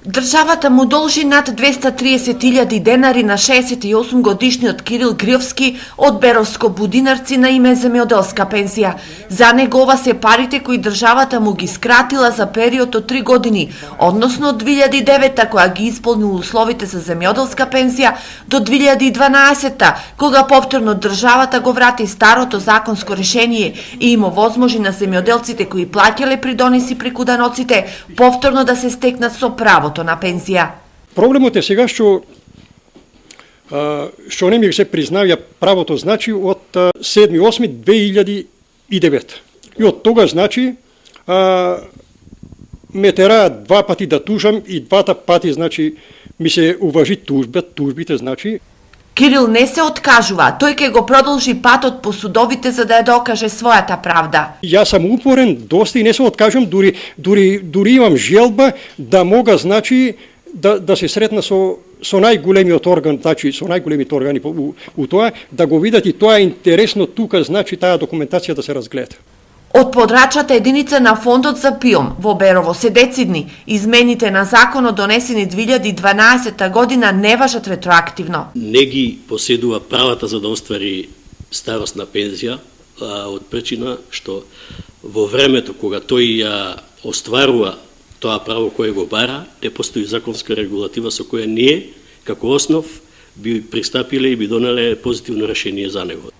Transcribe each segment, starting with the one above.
Државата му должи над 230.000 денари на 68-годишниот Кирил Гриовски од Беровско Будинарци на име земјоделска пензија. За него ова се парите кои државата му ги скратила за период од 3 години, односно од 2009 која ги исполнил условите за земјоделска пензија до 2012 кога повторно државата го врати старото законско решение и им овозможи на земјоделците кои плаќале придонеси преку даноците повторно да се стекнат со правото на пензија. Проблемот е сега што не ми се признавија правото, значи од 7.8.2009. И од тога, значи, ме тераат 2 пати да тужам и 2 пати, значи, ми се уважи тужбите, значи. Кирил не се откажува, тој ќе го продолжи патот по судовите за да ја докаже својата правда. Јас сум упорен доста и не се откажам, дури имам желба да мога, значи, да се сретна со најголемиот орган, значи со најголемите органи у тоа, да го видат и тоа е интересно тука, значи таа документација да се разгледа. Од подрачната единица на фондот за ПИОМ во Берово се децидни. Измените на законот донесени 2012 година не важат ретроактивно. Не ги поседува правата за да оствари старосна пензија, од причина што во времето кога тој ја остварува тоа право кое го бара, не постои законска регулатива со која ние, како основ, би пристапиле и би донеле позитивно решение за него.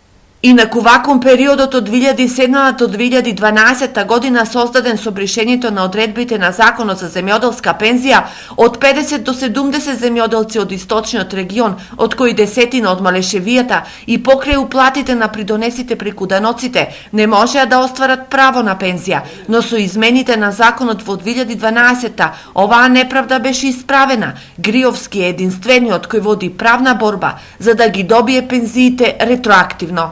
Инаку вакум периодот од 2007 до 2012 година создаден со брешењето на одредбите на Законот за земјоделска пензија од 50 до 70 земјоделци од источниот регион, од кои десетина од Малешевијата и покрај уплатите на придонесите преку даноците не можеа да остварат право на пензија, но со измените на законот во 2012 оваа неправда беше исправена. Гриовски е единствениот кој води правна борба за да ги добие пензиите ретроактивно.